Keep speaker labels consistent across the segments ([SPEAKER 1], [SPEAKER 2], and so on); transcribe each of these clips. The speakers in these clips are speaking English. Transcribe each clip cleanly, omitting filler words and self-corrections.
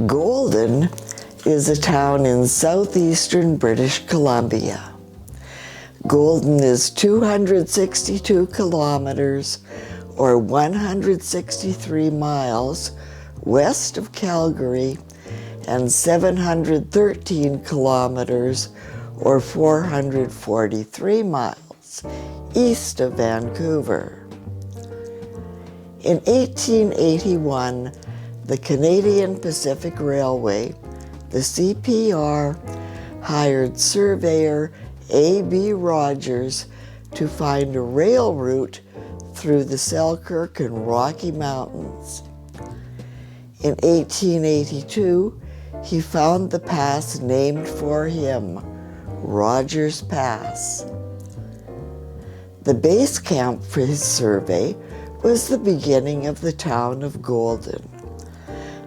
[SPEAKER 1] Golden is a town in southeastern British Columbia. Golden is 262 kilometers or 163 miles west of Calgary and 713 kilometers or 443 miles east of Vancouver. In 1881, the Canadian Pacific Railway, the CPR, hired surveyor A.B. Rogers to find a rail route through the Selkirk and Rocky Mountains. In 1882, he found the pass named for him, Rogers Pass. The base camp for his survey was the beginning of the town of Golden.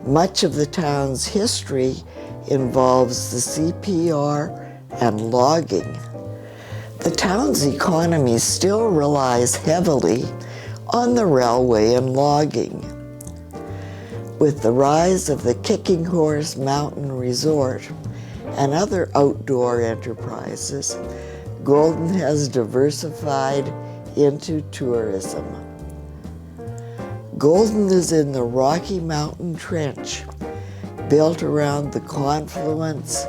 [SPEAKER 1] Much of the town's history involves the CPR and logging. The town's economy still relies heavily on the railway and logging. With the rise of the Kicking Horse Mountain Resort and other outdoor enterprises, Golden has diversified into tourism. Golden is in the Rocky Mountain Trench, built around the confluence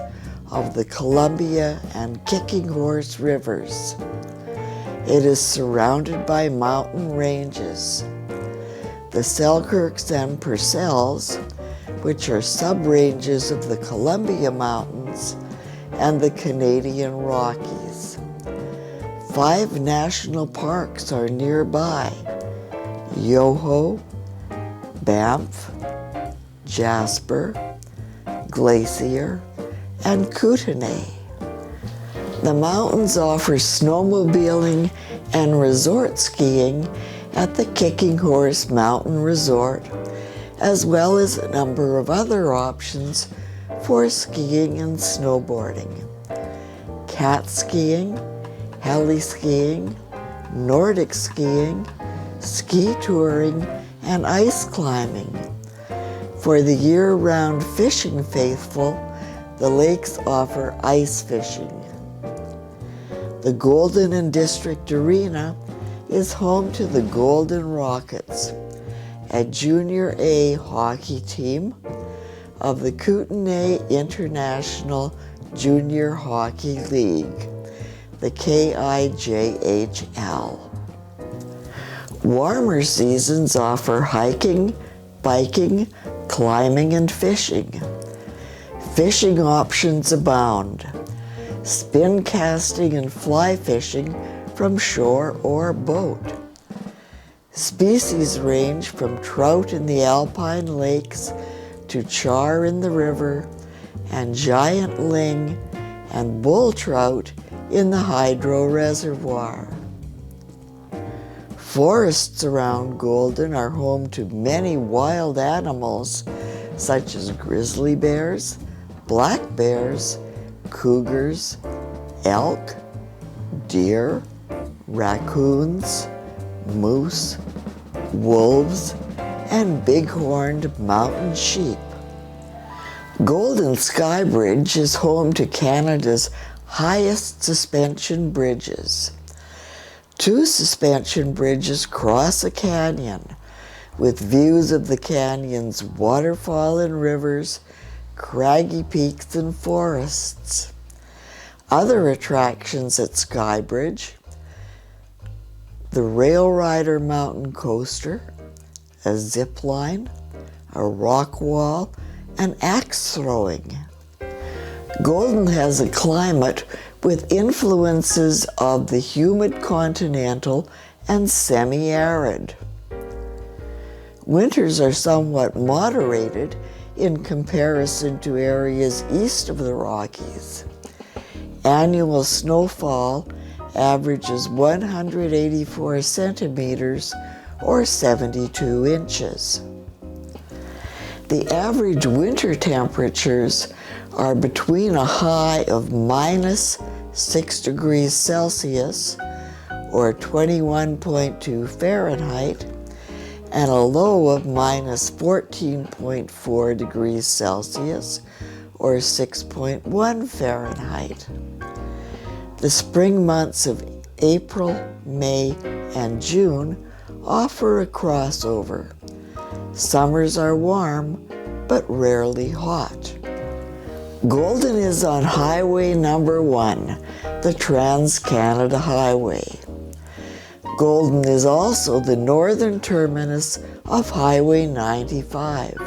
[SPEAKER 1] of the Columbia and Kicking Horse rivers. It is surrounded by mountain ranges. The Selkirks and Purcells, which are sub-ranges of the Columbia Mountains and the Canadian Rockies. 5 national parks are nearby: Yoho, Banff, Jasper, Glacier, and Kootenay. The mountains offer snowmobiling and resort skiing at the Kicking Horse Mountain Resort, as well as a number of other options for skiing and snowboarding. Cat skiing, heli skiing, Nordic skiing, ski touring, and ice climbing. For the year-round fishing faithful, the lakes offer ice fishing. The Golden and District Arena is home to the Golden Rockets, a Junior A hockey team of the Kootenay International Junior Hockey League, the KIJHL. Warmer seasons offer hiking, biking, climbing, and fishing. Fishing options abound: spin casting and fly fishing from shore or boat. Species range from trout in the alpine lakes to char in the river and giant ling and bull trout in the hydro reservoir. Forests around Golden are home to many wild animals such as grizzly bears, black bears, cougars, elk, deer, raccoons, moose, wolves, and bighorned mountain sheep. Golden Sky Bridge is home to Canada's highest suspension bridges. 2 suspension bridges cross a canyon with views of the canyon's waterfall and rivers, craggy peaks, and forests. Other attractions at Skybridge: the Rail Rider Mountain Coaster, a zip line, a rock wall, and axe throwing. Golden has a climate with influences of the humid continental and semi-arid. Winters are somewhat moderated in comparison to areas east of the Rockies. Annual snowfall averages 184 centimeters or 72 inches. The average winter temperatures are between a high of -6 degrees Celsius or 21.2 Fahrenheit and a low of minus 14.4 degrees Celsius or 6.1 Fahrenheit. The spring months of April, May, and June offer a crossover. Summers are warm, but rarely hot. Golden is on Highway number 1, the Trans-Canada Highway. Golden is also the northern terminus of Highway 95,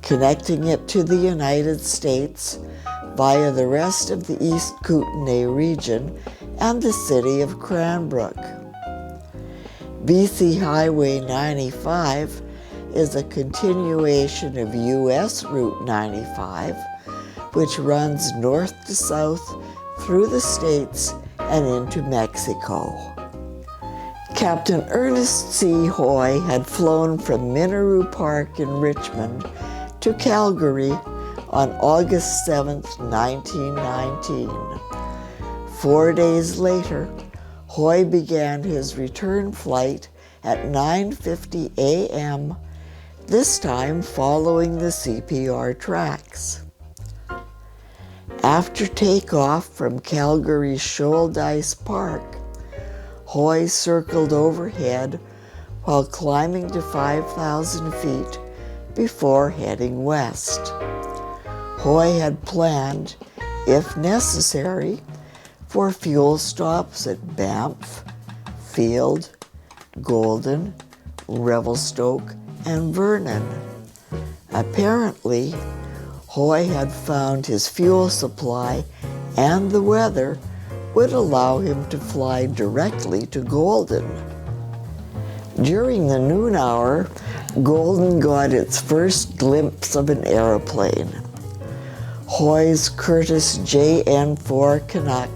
[SPEAKER 1] connecting it to the United States via the rest of the East Kootenay region and the city of Cranbrook. BC Highway 95 is a continuation of U.S. Route 95, which runs north to south through the states and into Mexico. Captain Ernest C. Hoy had flown from Minoru Park in Richmond to Calgary on August 7, 1919. 4 days later, Hoy began his return flight at 9:50 a.m., this time following the CPR tracks. After takeoff from Calgary's Shouldice Park, Hoy circled overhead while climbing to 5,000 feet before heading west. Hoy had planned, if necessary, for fuel stops at Banff, Field, Golden, Revelstoke, and Vernon. Apparently, Hoy had found his fuel supply and the weather would allow him to fly directly to Golden. During the noon hour, Golden got its first glimpse of an airplane. Hoy's Curtiss JN-4 Canuck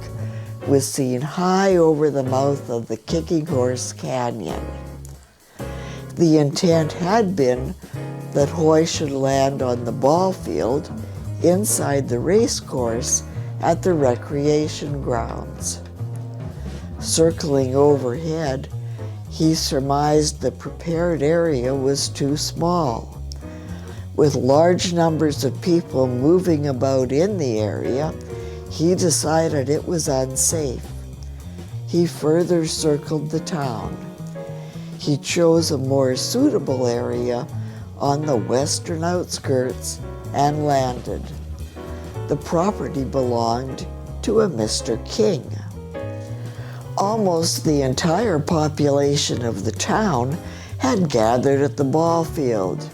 [SPEAKER 1] was seen high over the mouth of the Kicking Horse Canyon. The intent had been that Hoy should land on the ball field inside the race course at the recreation grounds. Circling overhead, he surmised the prepared area was too small. With large numbers of people moving about in the area, he decided it was unsafe. He further circled the town. He chose a more suitable area on the western outskirts and landed. The property belonged to a Mr. King. Almost the entire population of the town had gathered at the ball field.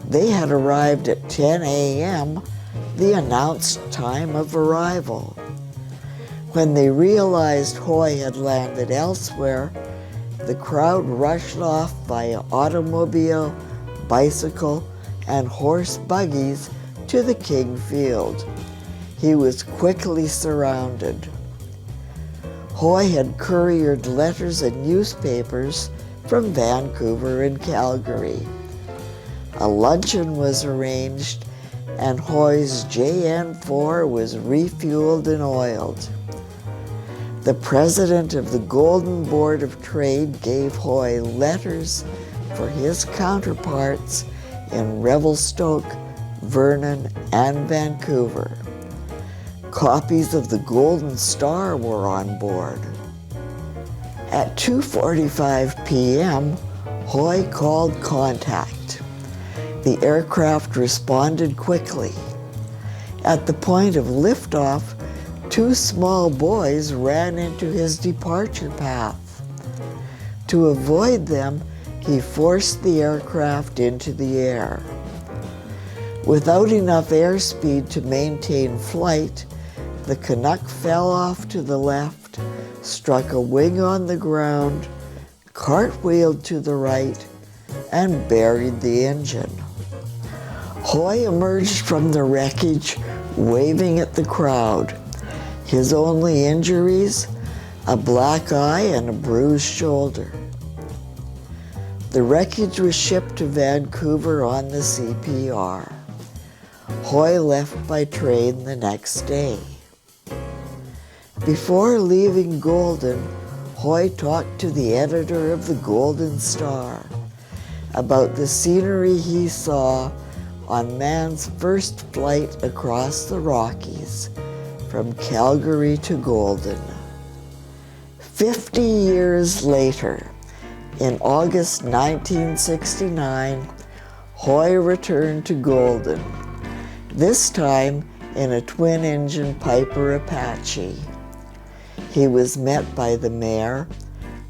[SPEAKER 1] They had arrived at 10 a.m., the announced time of arrival. When they realized Hoy had landed elsewhere, the crowd rushed off via automobile, bicycle, and horse buggies to the King Field. He was quickly surrounded. Hoy had couriered letters and newspapers from Vancouver and Calgary. A luncheon was arranged, and Hoy's JN-4 was refueled and oiled. The president of the Golden Board of Trade gave Hoy letters for his counterparts in Revelstoke, Vernon, and Vancouver. Copies of the Golden Star were on board. At 2:45 p.m., Hoy called contact. The aircraft responded quickly. At the point of liftoff, two small boys ran into his departure path. To avoid them, he forced the aircraft into the air. Without enough airspeed to maintain flight, the Canuck fell off to the left, struck a wing on the ground, cartwheeled to the right, and buried the engine. Hoy emerged from the wreckage, waving at the crowd. His only injuries, a black eye and a bruised shoulder. The wreckage was shipped to Vancouver on the CPR. Hoy left by train the next day. Before leaving Golden, Hoy talked to the editor of the Golden Star. about the scenery he saw on man's first flight across the Rockies from Calgary to Golden. 50 years later, in August 1969, Hoy returned to Golden, this time in a twin-engine Piper Apache. He was met by the mayor,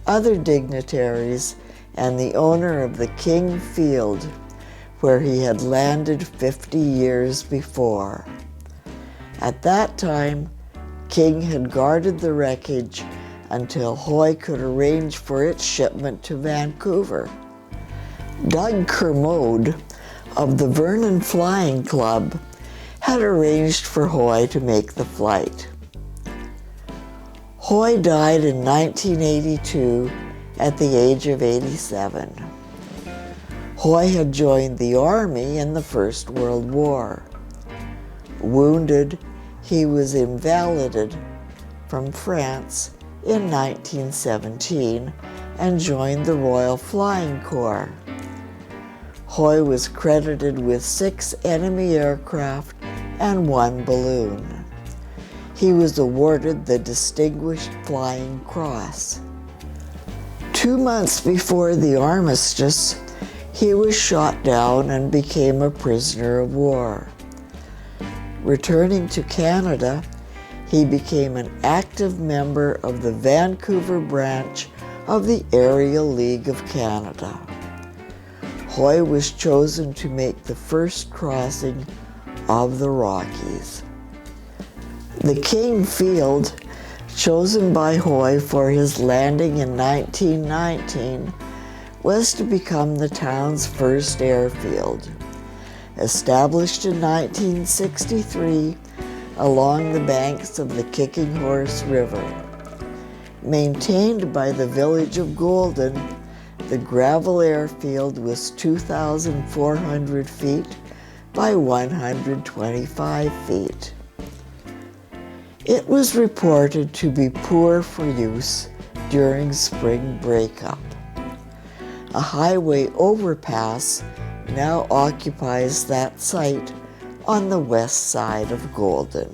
[SPEAKER 1] other dignitaries, and the owner of the King Field, where he had landed 50 years before. At that time, King had guarded the wreckage until Hoy could arrange for its shipment to Vancouver. Doug Kermode of the Vernon Flying Club had arranged for Hoy to make the flight. Hoy died in 1982 at the age of 87. Hoy had joined the Army in the First World War. Wounded, he was invalided from France in 1917 and joined the Royal Flying Corps. Hoy was credited with 6 enemy aircraft and 1 balloon. He was awarded the Distinguished Flying Cross. 2 months before the armistice, he was shot down and became a prisoner of war. Returning to Canada, he became an active member of the Vancouver branch of the Aerial League of Canada. Hoy was chosen to make the first crossing of the Rockies. The King Field, chosen by Hoy for his landing in 1919, was to become the town's first airfield. Established in 1963 along the banks of the Kicking Horse River. Maintained by the village of Golden, the gravel airfield was 2,400 feet by 125 feet. It was reported to be poor for use during spring breakup. A highway overpass now occupies that site on the west side of Golden.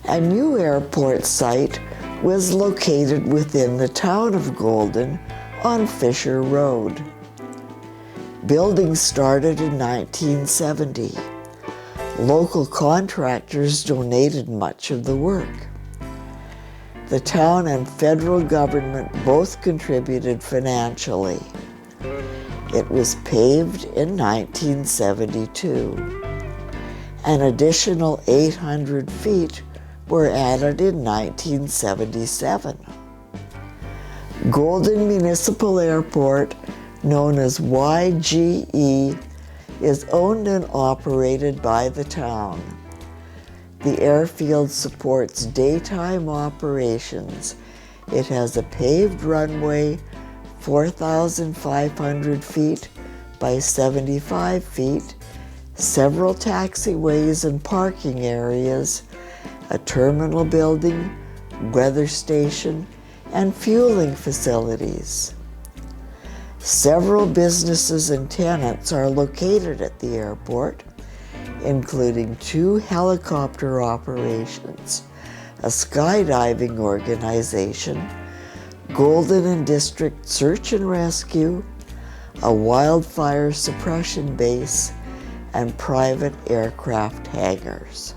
[SPEAKER 1] A new airport site was located within the town of Golden on Fisher Road. Building started in 1970. Local contractors donated much of the work. The town and federal government both contributed financially. It was paved in 1972. An additional 800 feet were added in 1977. Golden Municipal Airport, known as YGE, is owned and operated by the town. The airfield supports daytime operations. It has a paved runway, 4,500 feet by 75 feet, several taxiways and parking areas, a terminal building, weather station, and fueling facilities. Several businesses and tenants are located at the airport, including 2 helicopter operations, a skydiving organization, Golden and District Search and Rescue, a wildfire suppression base, and private aircraft hangars.